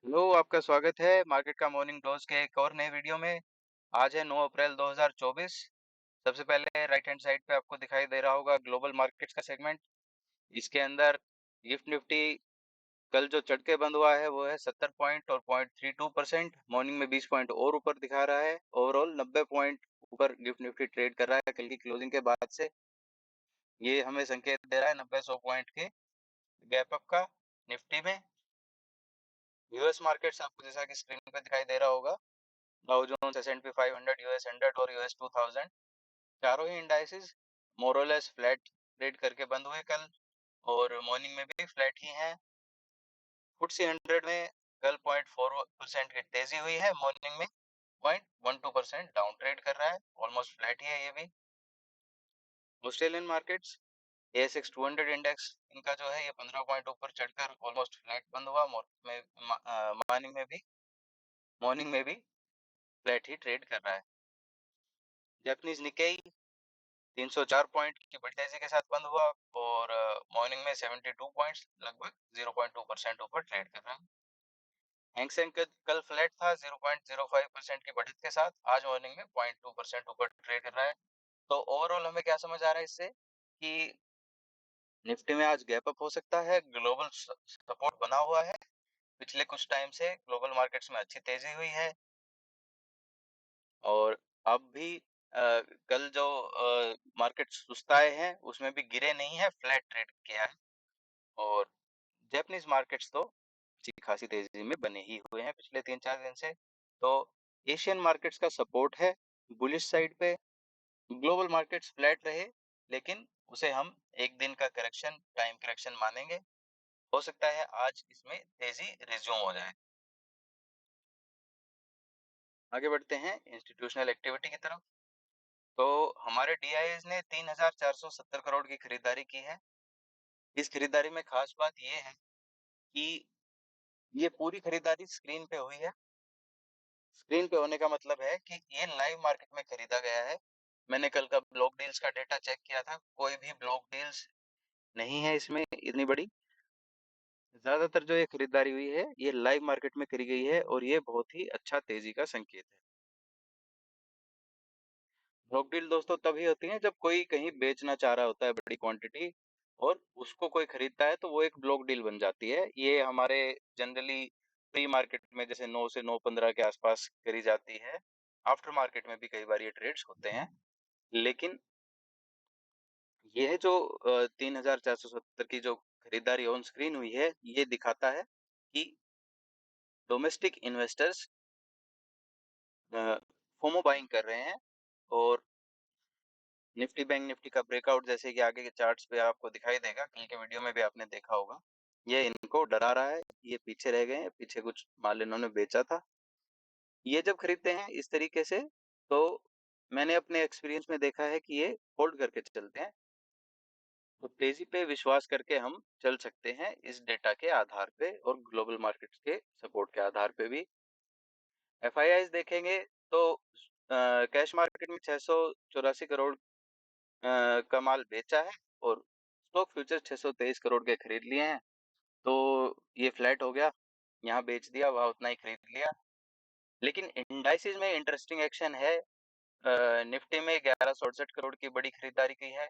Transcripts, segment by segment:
Hello, आपका स्वागत है मार्केट का मॉर्निंग डोज के एक और नए वीडियो में। आज है 9 अप्रैल 2024। सबसे पहले राइट हैंड साइड पे आपको दिखाई दे रहा होगा ग्लोबल मार्केट्स का सेगमेंट। इसके अंदर गिफ्ट निफ्टी कल जो चढ़ के बंद हुआ है वो है 70 पॉइंट और 0.32%। मॉर्निंग में 20 पॉइंट और ऊपर दिखा रहा है। ओवरऑल 90 पॉइंट ऊपर गिफ्ट निफ्टी ट्रेड कर रहा है कल की क्लोजिंग के बाद से। ये हमें संकेत दे रहा है 90-100 पॉइंट के गैप अप का निफ्टी में। यूएस मार्केट्स आपको जैसा कि स्क्रीन पे दिखाई दे रहा होगा, डाउ जोन्स, S&P 500, यूएस 100 और यूएस 2000 चारों ही इंडाइसेस मोरलेस फ्लैट ट्रेड करके बंद हुए कल, और मॉर्निंग में भी फ्लैट ही हैं। FTSE 100 में कल 0.4% की तेजी हुई है, मॉर्निंग में 0.12% डाउन ट्रेड कर रहा है, ऑलमोस्ट फ्लैट ही है ये भी। ऑस्ट्रेलियन मार्केट्स ASX 200 इंडेक्स इनका जो है ये 15 पॉइंट ऊपर चढ़कर ऑलमोस्ट फ्लैट बंद हुआ। मॉर्निंग में भी फ्लैट ही ट्रेड कर रहा है। जापानीज निकेई 304 पॉइंट की बड़ी तेजी के साथ बंद हुआ, और मॉर्निंग में 72 पॉइंट्स लगभग 0.2% ऊपर ट्रेड कर रहा है। हैंग सेंग कल फ्लैट था 0.05% की बढ़त के साथ, आज मॉर्निंग में 0.2% ऊपर ट्रेड कर रहा है। तो ओवरऑल हमें क्या समझ आ रहा है इससे कि निफ्टी में आज गैप अप हो सकता है। ग्लोबल सपोर्ट बना हुआ है, पिछले कुछ टाइम से ग्लोबल मार्केट्स में अच्छी तेजी हुई है, और अब भी कल जो मार्केट सुस्ताए हैं उसमें भी गिरे नहीं है, फ्लैट ट्रेड किया है। और जापानीज मार्केट्स तो अच्छी खासी तेजी में बने ही हुए हैं पिछले 3-4 दिन से। तो एशियन मार्केट्स का सपोर्ट है बुलिश साइड पे। ग्लोबल मार्केट्स फ्लैट रहे, लेकिन उसे हम एक दिन का करेक्शन, टाइम करेक्शन मानेंगे। हो सकता है आज इसमें तेजी रिज्यूम हो जाए। आगे बढ़ते हैं इंस्टीट्यूशनल एक्टिविटी की तरफ। तो हमारे डीआईएस ने 3,470 करोड़ की खरीदारी की है। इस खरीदारी में खास बात ये है कि ये पूरी खरीदारी स्क्रीन पे हुई है। स्क्रीन पे होने का मतलब है कि ये लाइव मार्केट में खरीदा गया है। मैंने कल का ब्लॉक डील्स का डेटा चेक किया था, कोई भी ब्लॉक डील्स नहीं है इसमें इतनी बड़ी। ज्यादातर जो ये खरीदारी हुई है ये लाइव मार्केट में करी गई है, और ये बहुत ही अच्छा तेजी का संकेत है। ब्लॉक डील दोस्तों तभी होती है जब कोई कहीं बेचना चाह रहा होता है बड़ी क्वांटिटी, और उसको कोई खरीदता है तो वो एक ब्लॉक डील बन जाती है। ये हमारे जनरली प्री मार्केट में जैसे 9 से 9:15 के आसपास करी जाती है। आफ्टर मार्केट में भी कई बार ये ट्रेड्स होते हैं, लेकिन यह जो 3,470 की जो खरीदारी ऑन स्क्रीन हुई है ये दिखाता है कि डोमेस्टिक इन्वेस्टर्स फोमो बाइंग कर रहे हैं। और निफ्टी बैंक निफ्टी का ब्रेकआउट जैसे कि आगे के चार्ट्स पे आपको दिखाई देगा, कल के वीडियो में भी आपने देखा होगा, ये इनको डरा रहा है। ये पीछे रह गए हैं, पीछे कुछ माल इन्होंने बेचा था। ये जब खरीदते हैं इस तरीके से, तो मैंने अपने एक्सपीरियंस में देखा है कि ये होल्ड करके चलते हैं। तो तेजी पे विश्वास करके हम चल सकते हैं इस डेटा के आधार पे, और ग्लोबल मार्केट्स के सपोर्ट के आधार पे भी। एफआईआईज देखेंगे तो कैश मार्केट में 684 करोड़ का माल बेचा है, और स्टॉक फ्यूचर 623 करोड़ के खरीद लिए हैं। तो ये फ्लैट हो गया, यहाँ बेच दिया, वहाँ उतना ही खरीद लिया। लेकिन इंडाइसिस में इंटरेस्टिंग एक्शन है। निफ्टी में 1168 करोड़ की बड़ी खरीदारी की है,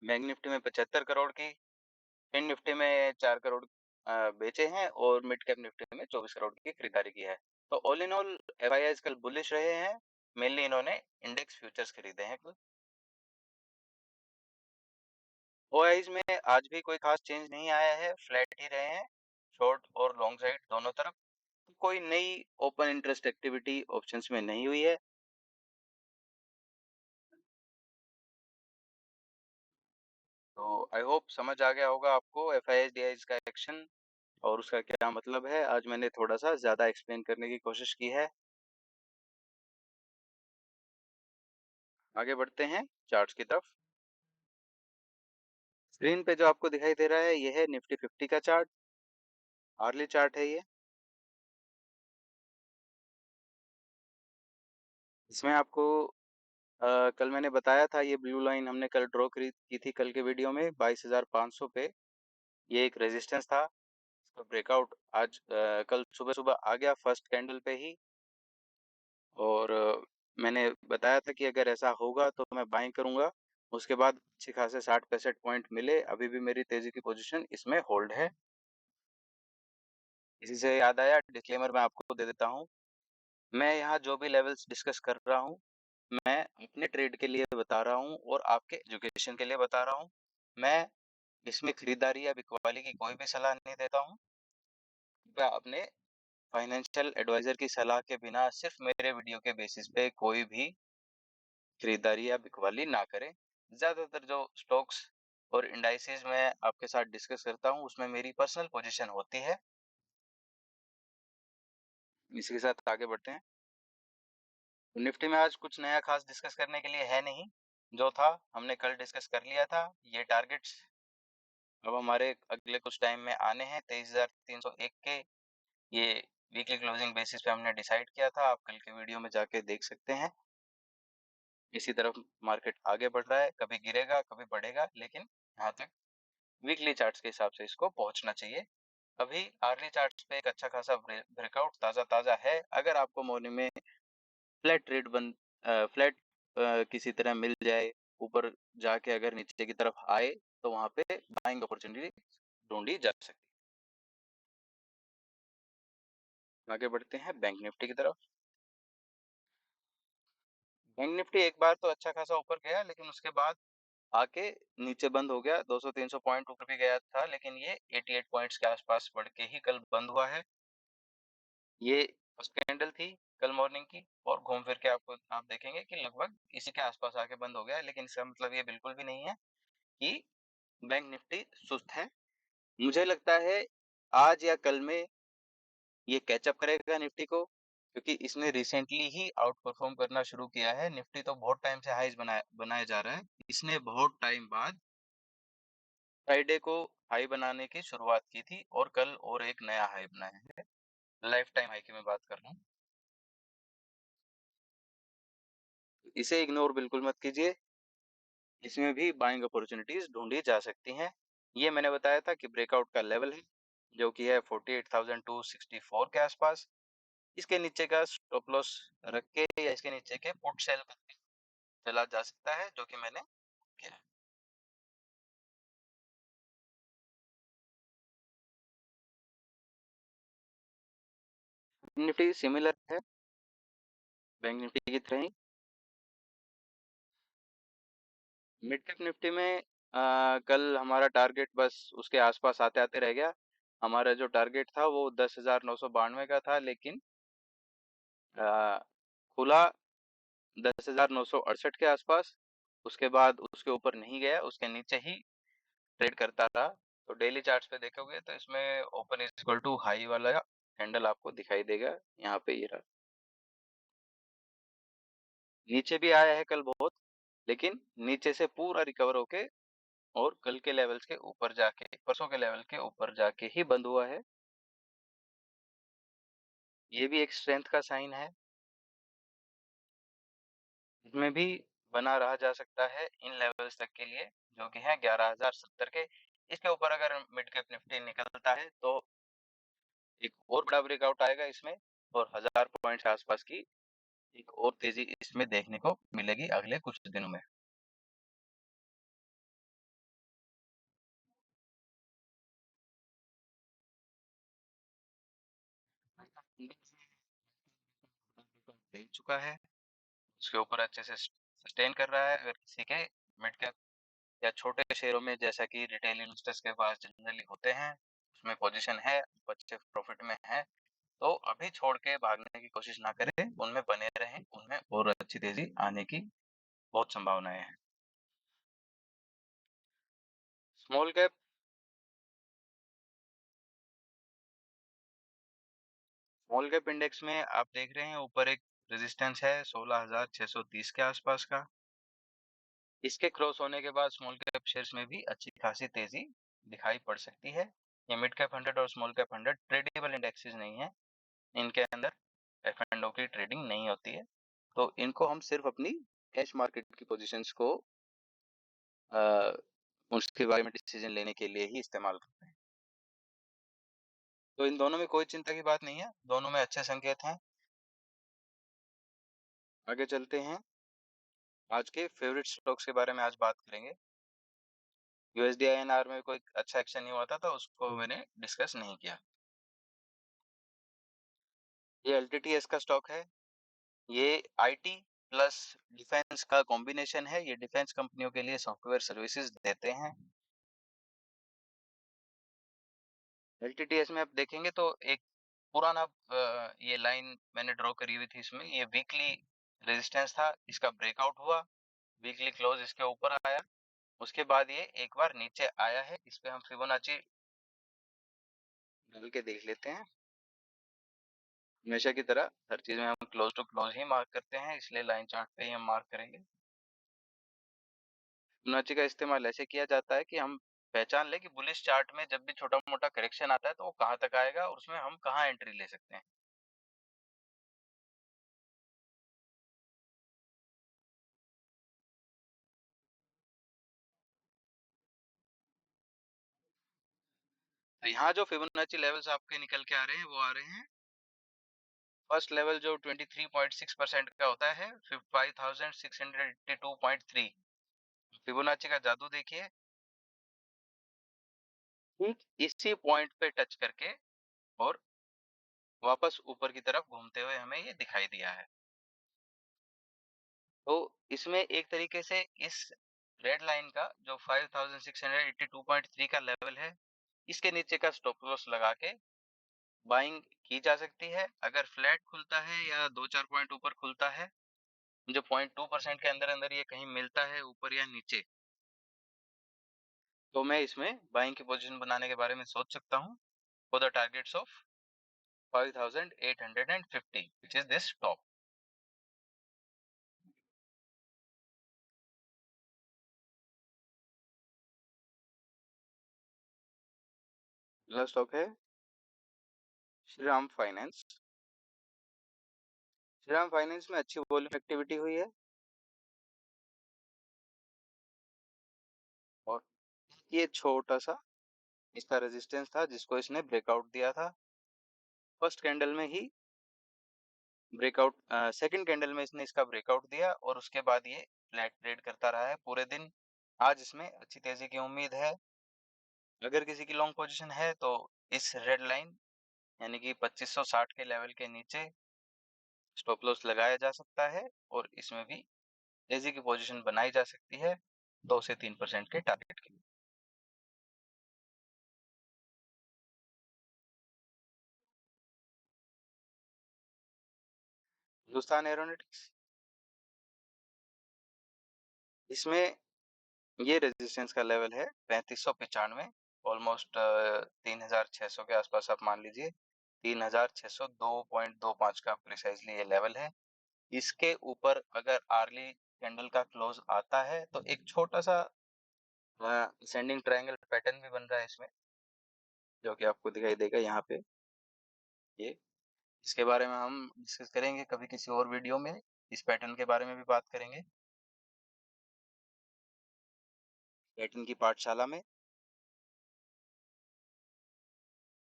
बैंक निफ्टी में 75 करोड़ की, फिन निफ्टी में 4 करोड़ बेचे हैं, और मिड कैप निफ्टी में 24 करोड़ की खरीदारी की है। तो ऑल इन ऑल एफआईआईज कल बुलिश रहे हैं। मेनली इन्होंने इंडेक्स फ्यूचर्स खरीदे हैं कल। ओआईज में आज भी कोई खास चेंज नहीं आया है, फ्लैट ही रहे हैं, शॉर्ट और लॉन्ग साइड दोनों तरफ। कोई नई ओपन इंटरेस्ट एक्टिविटी ऑप्शंस में नहीं हुई है। तो आई होप समझ आ गया होगा आपको एफआईआईज डीआईज का एक्शन और उसका क्या मतलब है। आज मैंने थोड़ा सा ज्यादा एक्सप्लेन करने की कोशिश की है। आगे बढ़ते हैं चार्ट्स की तरफ। स्क्रीन पे जो आपको दिखाई दे रहा है ये है निफ्टी 50 का चार्ट, आर्ली चार्ट है ये। इसमें आपको कल मैंने बताया था, ये ब्लू लाइन हमने कल ड्रॉ की थी कल के वीडियो में 22,500 पे। ये एक रेजिस्टेंस था, इसको ब्रेकआउट आज कल सुबह-सुबह आ गया फर्स्ट कैंडल पे ही और मैंने बताया था कि अगर ऐसा होगा तो मैं बाइंग करूँगा। उसके बाद अच्छे खासे 60-65 पॉइंट मिले, अभी भी मेरी तेज़ी की पोज़ीशन इसमें होल्ड है। इसी से याद आया डिस्क्लेमर मैं आपको दे देता हूँ। मैं यहाँ जो भी लेवल्स डिस्कस कर रहा हूँ, मैं अपने ट्रेड के लिए बता रहा हूँ और आपके एजुकेशन के लिए बता रहा हूँ। मैं इसमें खरीदारी या बिकवाली की कोई भी सलाह नहीं देता हूँ। कृपया अपने फाइनेंशियल एडवाइज़र की सलाह के बिना सिर्फ़ मेरे वीडियो के बेसिस पे कोई भी खरीदारी या बिकवाली ना करें। ज़्यादातर जो स्टॉक्स और इंडाइसेस मैं आपके साथ डिस्कस करता हूँ, उसमें मेरी पर्सनल पोज़ीशन होती है। इसी के साथ आगे बढ़ते हैं। निफ्टी में आज कुछ नया खास डिस्कस करने के लिए है नहीं। जो था हमने कल डिस्कस कर लिया था। ये टारगेट्स अब हमारे अगले कुछ टाइम में आने हैं 23,301 के। ये वीकली क्लोजिंग बेसिस पे हमने डिसाइड किया था। आप कल के वीडियो में जाके देख सकते हैं। इसी तरफ मार्केट आगे बढ़ रहा है, कभी गिरेगा कभी बढ़ेगा, लेकिन यहाँ तक वीकली चार्ट्स के हिसाब से इसको पहुंचना चाहिए। अभी आर्ली चार्ट्स पे एक अच्छा खासा ब्रेकआउट ताज़ा है। अगर आपको मॉर्निंग में फ्लैट रेट फ्लैट किसी तरह मिल जाए, ऊपर जाके अगर नीचे की तरफ आए तो वहां पे बाइंग अपॉर्चुनिटी ढूंढी जा सकती है। आगे बढ़ते हैं बैंक निफ्टी की तरफ। बैंक निफ्टी एक बार तो अच्छा खासा ऊपर गया, लेकिन उसके बाद आके नीचे बंद हो गया। 200-300 पॉइंट ऊपर भी गया था, लेकिन ये 88 पॉइंट्स के आसपास बढ़ के ही कल बंद हुआ है। ये फर्स्ट कैंडल थी कल मॉर्निंग की, और घूम फिर के आप देखेंगे कि लगभग इसी के आसपास आके बंद हो गया है। लेकिन इसका मतलब ये बिल्कुल भी नहीं है कि बैंक निफ्टी सुस्त है। मुझे लगता है आज या कल में ये कैचअप करेगा निफ्टी को, क्योंकि इसने रिसेंटली ही आउट परफॉर्म करना शुरू किया है। निफ्टी तो बहुत टाइम से हाईज बनाया जा रहा है। इसने बहुत टाइम बाद फ्राइडे को हाई बनाने की शुरुआत की थी और कल और एक नया हाई बनाया है। लाइफ टाइम हाई की मैं बात कर रहा हूँ। इसे इग्नोर बिल्कुल मत कीजिए। इसमें भी बाइंग अपॉर्चुनिटीज ढूंढी जा सकती हैं। ये मैंने बताया था कि ब्रेकआउट का लेवल है, जो कि है 48,264 के आसपास। इसके नीचे का स्टॉप लॉस रख के या इसके नीचे के पुट सेल करके चला जा सकता है, जो कि मैंने किया है। निफ्टी सिमिलर है बैंक निफ्टी की तरह ही। मिड कैप निफ्टी में कल हमारा टारगेट बस उसके आसपास आते आते रह गया। हमारा जो टारगेट था वो 10,992 का था, लेकिन आ, खुला 10,968 के आसपास। उसके बाद उसके ऊपर नहीं गया, उसके नीचे ही ट्रेड करता रहा। तो डेली चार्ट्स पे देखोगे तो इसमें open is equal to high वाला कैंडल आपको दिखाई देगा। यहाँ पे ये रहा। नीचे भी आया है कल बहुत, लेकिन नीचे से पूरा रिकवर होके और कल के लेवल्स के ऊपर जाके, परसों के लेवल के ऊपर जाके ही बंद हुआ है। ये भी एक स्ट्रेंथ का साइन है। इसमें भी बना रहा जा सकता है इन लेवल्स तक के लिए, जो कि है 11,070 के। इसके ऊपर अगर मिड कैप निफ्टी निकलता है तो एक और बड़ा ब्रेकआउट आएगा इसमें, और 1000 पॉइंट के आसपास की एक और तेजी इसमें देखने को मिलेगी अगले कुछ दिनों में। देख चुका है, उसके ऊपर अच्छे से सस्टेन कर रहा है। अगर किसी के मिड कैप या छोटे शेयरों में, जैसा कि रिटेल इन्वेस्टर्स के पास जनरली होते हैं, उसमें पोजीशन है, अच्छे प्रॉफिट में है, तो अभी छोड़ के भागने की कोशिश ना करें, उनमें बने रहें। उनमें और अच्छी तेजी आने की बहुत संभावनाएं हैं। Small cap small cap index में आप देख रहे हैं ऊपर एक रेजिस्टेंस है 16,630 के आसपास का। इसके क्रॉस होने के बाद स्मॉल कैप शेयर्स में भी अच्छी खासी तेजी दिखाई पड़ सकती है। ये मिड कैप 100 और स्मॉल कैप 100 ट्रेडेबल इंडेक्सेस नहीं है। इनके अंदर एफ एंड ओ की ट्रेडिंग नहीं होती है, तो इनको हम सिर्फ अपनी कैश मार्केट की पोजीशंस को उसके बारे में डिसीजन लेने के लिए ही इस्तेमाल करते हैं। तो इन दोनों में कोई चिंता की बात नहीं है, दोनों में अच्छे संकेत हैं। आगे चलते हैं, आज के फेवरेट स्टॉक्स के बारे में आज बात करेंगे। यूएसडी आईएनआर में कोई अच्छा एक्शन नहीं हुआ था, तो उसको मैंने डिस्कस नहीं किया। ये एलटीटीएस का स्टॉक है। ये आईटी प्लस डिफेंस का कॉम्बिनेशन है। ये डिफेंस कंपनियों के लिए सॉफ्टवेयर सर्विसेज देते हैं। एलटीटीएस में आप देखेंगे तो एक पुराना ये लाइन मैंने ड्रॉ करी हुई थी इसमें। ये वीकली रेजिस्टेंस था, इसका ब्रेकआउट हुआ, वीकली क्लोज इसके ऊपर आया, उसके बाद ये एक बार नीचे आया है। इस पे हम फिबोनाची डाल के देख लेते हैं। हमेशा की तरह हर चीज में हम क्लोज टू क्लोज ही मार्क करते हैं, इसलिए लाइन चार्ट पे ही हम मार्क करेंगे। फिबोनाची का इस्तेमाल ऐसे किया जाता है कि हम पहचान ले कि बुलिश चार्ट में जब भी छोटा मोटा करेक्शन आता है तो वो कहाँ तक आएगा और उसमें हम कहाँ एंट्री ले सकते हैं। तो यहाँ जो फिबोनाची लेवल्स आपके निकल के आ रहे हैं वो आ रहे हैं, फर्स्ट लेवल जो 23.6% का होता है 5682.3। फिबोनाची का जादू देखिए, ठीक इसी पॉइंट पे टच करके और वापस ऊपर की तरफ घूमते हुए हमें ये दिखाई दिया है। तो इसमें एक तरीके से इस रेड लाइन का जो 5682.3 का लेवल है, इसके नीचे का स्टॉप लॉस लगा के बाइंग की जा सकती है। अगर फ्लैट खुलता है या 2-4 पॉइंट ऊपर खुलता है, जो 0.2% के अंदर अंदर ये कहीं मिलता है ऊपर या नीचे, तो मैं इसमें बाइंग की पोजीशन बनाने के बारे में सोच सकता हूँ for the targets of 5850 which is this top. अगला स्टॉक है श्रीराम फाइनेंस। श्रीराम फाइनेंस में अच्छी वॉल्यूम एक्टिविटी हुई है और ये छोटा सा इसका रेजिस्टेंस था जिसको इसने ब्रेकआउट दिया था। फर्स्ट कैंडल में ही ब्रेकआउट, सेकंड कैंडल में इसने इसका ब्रेकआउट दिया और उसके बाद ये फ्लैट ट्रेड करता रहा है पूरे दिन। आज इसमें अच्छी तेजी की उम्मीद है। अगर किसी की लॉन्ग पोजीशन है तो इस रेड लाइन यानी कि 2560 के लेवल के नीचे स्टॉप लॉस लगाया जा सकता है और इसमें भी तेजी की पोजीशन बनाई जा सकती है 2 से 3% के टारगेट के लिए। हिंदुस्तान एरोनॉटिक्स, इसमें ये रेजिस्टेंस का लेवल है 3595, ऑलमोस्ट 3600 के आसपास आप मान लीजिए। 3602.25 का प्रिसाइजली ये लेवल है। इसके ऊपर अगर आर्ली कैंडल का क्लोज आता है तो एक छोटा सा सेंडिंग ट्रायंगल पैटर्न भी बन रहा है इसमें, जो कि आपको दिखाई देगा यहाँ पे। ये इसके बारे में हम डिस्कस करेंगे कभी किसी और वीडियो में, इस पैटर्न के बारे में भी बात करेंगे पैटर्न की पाठशाला में।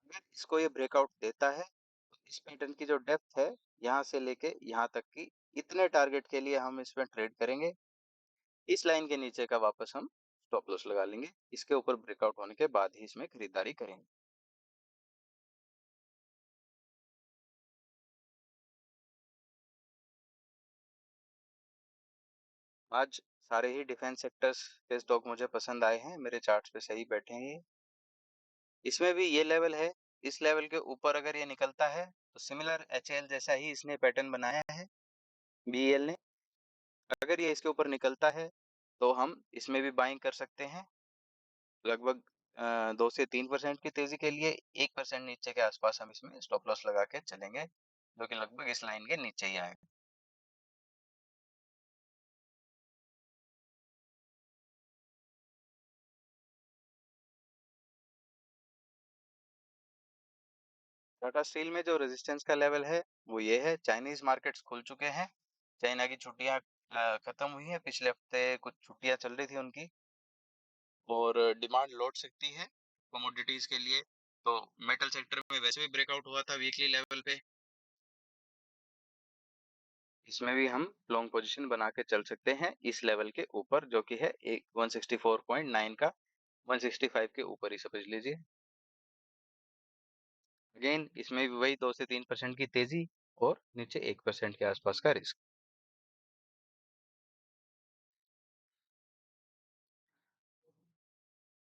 अगर इसको ये ब्रेकआउट देता है तो इस पैटर्न की जो डेप्थ है यहाँ से लेके यहाँ तक की, इतने टारगेट के लिए हम इसमें ट्रेड करेंगे। इस लाइन के नीचे का वापस हम स्टॉप लॉस लगा लेंगे, इसके ऊपर ब्रेकआउट होने के बाद ही इसमें खरीदारी करेंगे। आज सारे ही डिफेंस सेक्टर्स के स्टॉक मुझे पसंद आए हैं, मेरे चार्ट्स पे सही बैठे हैं ये। इसमें भी ये लेवल है, इस लेवल के ऊपर अगर ये निकलता है तो सिमिलर एचएल जैसा ही इसने पैटर्न बनाया है बीएल ने। अगर ये इसके ऊपर निकलता है तो हम इसमें भी बाइंग कर सकते हैं। लगभग 2 से 3% की तेजी के लिए 1% नीचे के आसपास हम इसमें स्टॉप लॉस लगा के चलेंगे, जो कि लगभग इस लाइन के नीचे ही आएगा। टाटा स्टील में जो रेजिस्टेंस का लेवल है वो ये है। चाइनीज मार्केट्स खुल चुके हैं, चाइना की छुट्टियां खत्म हुई हैं, पिछले हफ्ते कुछ छुट्टियां चल रही थी उनकी, और डिमांड लौट सकती है कमोडिटीज के लिए। तो मेटल सेक्टर में वैसे भी ब्रेकआउट हुआ था वीकली लेवल पे, इसमें भी हम लॉन्ग पोजीशन बना के चल सकते हैं इस लेवल के ऊपर, जो कि है एक 164.9 का 165 के ऊपर ही समझ लीजिए। अगेन इसमें भी वही 2 से 3% की तेजी और नीचे 1% के आसपास का रिस्क।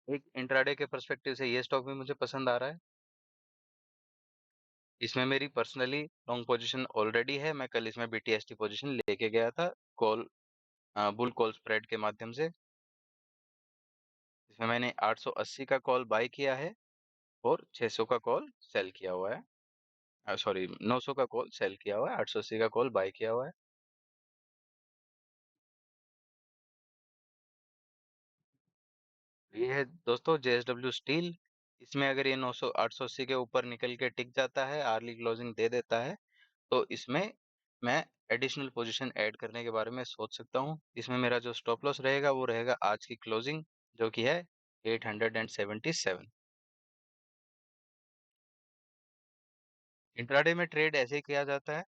एक इंट्राडे के पर्सपेक्टिव से ये स्टॉक भी मुझे पसंद आ रहा है। इसमें मेरी पर्सनली लॉन्ग पोजीशन ऑलरेडी है। मैं कल इसमें बीटीएसटी पोजीशन लेके गया था कॉल, बुल कॉल स्प्रेड के माध्यम से। इसमें मैंने 880 का कॉल बाय किया है और 600 का कॉल सेल किया हुआ है। सॉरी, 900 का कॉल सेल किया हुआ है, 880 का कॉल बाय किया हुआ है। ये है दोस्तों जेएसडब्ल्यू स्टील। इसमें अगर ये 900 880 के ऊपर निकल के टिक जाता है, अर्ली क्लोजिंग दे देता है, तो इसमें मैं एडिशनल पोजीशन ऐड करने के बारे में सोच सकता हूँ। इसमें मेरा जो स्टॉप लॉस रहेगा वो रहेगा आज की क्लोजिंग, जो कि है 877। इंट्राडे में ट्रेड ऐसे ही किया जाता है।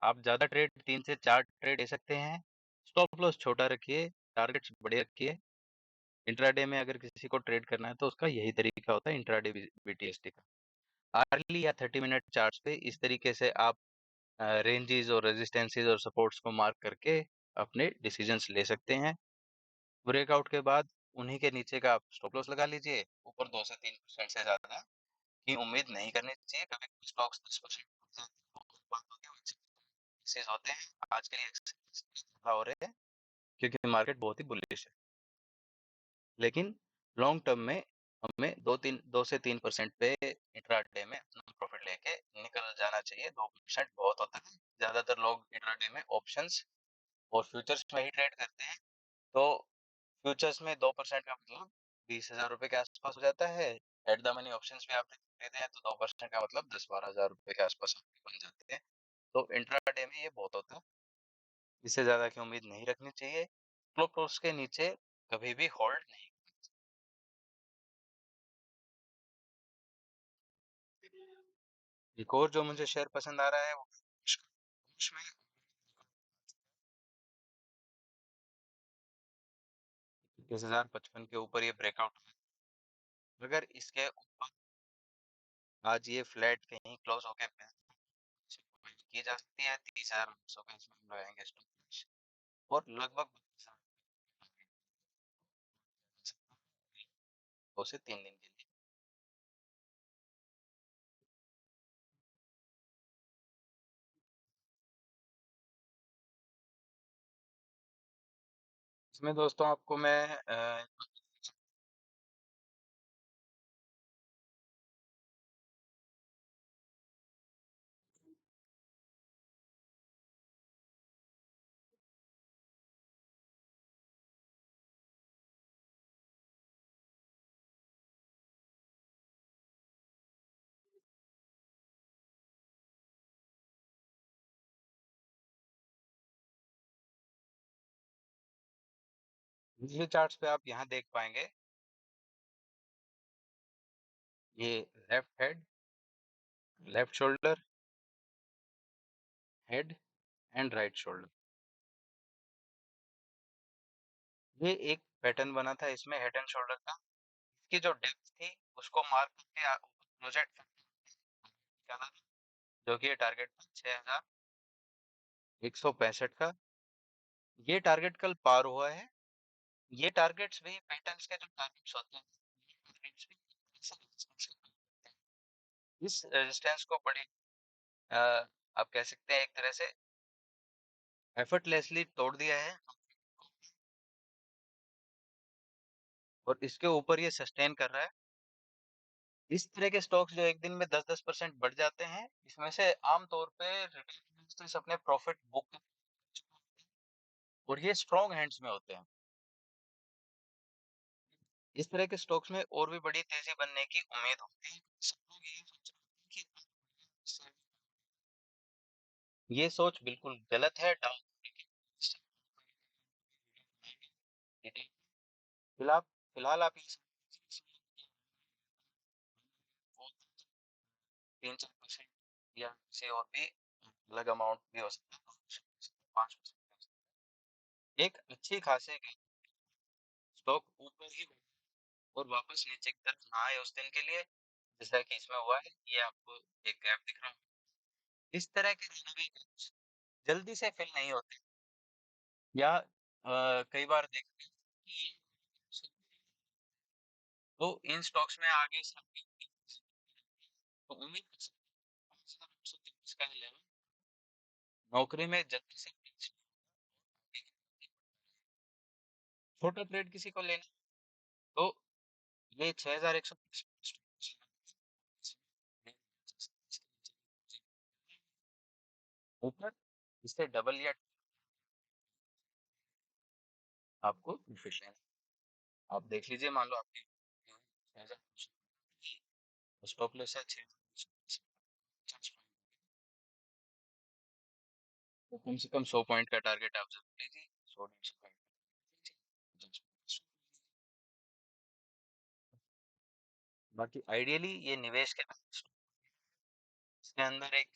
आप ज़्यादा ट्रेड 3 से 4 ट्रेड ले सकते हैं। स्टॉप लॉस छोटा रखिए, टारगेट्स बड़े रखिए। इंट्राडे में अगर किसी को ट्रेड करना है तो उसका यही तरीका होता है इंट्राडे बीटीएसटी का। आर्ली या 30 मिनट चार्ट्स पे इस तरीके से आप रेंजेस और रेजिस्टेंसेस और सपोर्ट्स को मार्क करके अपने डिसीजंस ले सकते हैं। ब्रेकआउट के बाद उन्हीं के नीचे का आप स्टॉप लॉस लगा लीजिए। ऊपर 2 से 3% से ज्यादा की उम्मीद नहीं करनी चाहिए। कभी कभी स्टॉक्स 10% होते हैं। आज के लिए ज्यादा हो रहे हैं क्योंकि मार्केट बहुत ही बुलिश है, लेकिन लॉन्ग टर्म में हमें 2 से 3% पे इंट्राडे में अपना प्रॉफिट लेके निकल जाना चाहिए। 2% बहुत होता है। ज्यादातर लोग इंट्राडे में ऑप्शंस और फ्यूचर्स में ही ट्रेड करते हैं। तो फ्यूचर्स में 2% का मतलब 20,000 रुपए के आसपास हो जाता है। एट द मनी ऑप्शंस में आप खरीदते हैं तो 2% का मतलब 10-12 हज़ार रुपए के आसपास आपके बन जाते हैं। तो इंट्राडे में ये बहुत होता है। इससे ज्यादा की उम्मीद नहीं रखनी चाहिए। स्टॉप लॉस के नीचे कभी भी होल्ड नहीं। एक और जो मुझे शेयर पसंद आ रहा है वो उसमें 21,055 के ऊपर ये ब्रेकआउट, अगर इसके ऊपर आज ये फ्लैट कहीं क्लोज होके की जा सकती है 30,900 का इसमें हम लगाएंगे स्टॉप और लगभग 2 से 3 दिन के लिए। इसमें दोस्तों आपको मैं वीकली चार्ट्स पे आप यहाँ देख पाएंगे ये left head, left shoulder, head and right shoulder. ये एक पैटर्न बना था इसमें हेड एंड शोल्डर का। इसकी जो डेप्थ थी उसको मार्क करके प्रोजेक्ट निकाला, जो कि ये टारगेट था 6,165 का। ये टारगेट कल पार हुआ है। ये टारगेट्स भी पैटर्न्स के जो टारगेट्स होते हैं, टारगेट्स भी इस रेजिस्टेंस को बड़ी अ, आप कह सकते हैं एक तरह से एफर्टलेसली तोड़ दिया है और इसके ऊपर ये सस्टेन कर रहा है। इस तरह के स्टॉक्स जो एक दिन में 10-10% बढ़ जाते हैं, इसमें से आमतौर पे रिटेल इन्वेस्टर्स अपने प्रॉफिट बुक और ये स्ट्रॉन्ग हैंड्स में होते हैं। इस तरह के स्टॉक्स में और भी बड़ी तेजी बनने की उम्मीद होती है। सब लोग यही सोच रहे हैं कि ये सोच बिल्कुल गलत है। डाउन फिलहाल फिलहाल आप 3-4% या किसी और भी अलग अमाउंट भी हो सकता है, 5% एक अच्छी खासी स्टॉक ऊपर ही और वापस नीचे की तरफ ना आए उस दिन के लिए, जैसा कि इसमें हुआ है, ये आपको एक गैप दिख रहा है। इस तरह के रणनीति जल्दी से फिल नहीं होते या कई बार देखते हैं कि तो इन स्टॉक्स में आगे से तो उम्मीद कर सकते हैं इसका लेवल नौकरी में जल्दी से छोटा ट्रेड किसी को लेना तो ये 6100 ऊपर इससे डबल या आपको प्रॉफिट लेना। आप देख लीजिए, मान लो आपकी 6,000 स्टॉप लॉस है 6 तो कम से कम 100 पॉइंट का टारगेट आप जरूर लीजिए, 100-150 पॉइंट। बाकी आइडियली ये निवेश के इसके अंदर एक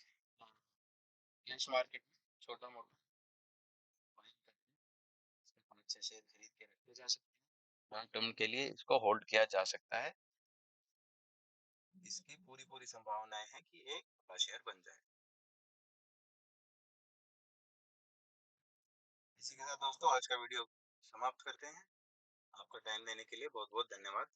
कैश मार्केट में छोटा मोटा बाइंग करके इसके 5-6 शेयर खरीद के रखे जा सकते हैं, लॉन्ग टर्म के लिए इसको होल्ड किया जा सकता है। इसकी पूरी पूरी संभावनाएं हैं कि एक बड़ा शेयर बन जाए। इसी के साथ दोस्तों आज का वीडियो समाप्त करते हैं। आपका टाइम देने के लिए बहुत बहुत धन्यवाद।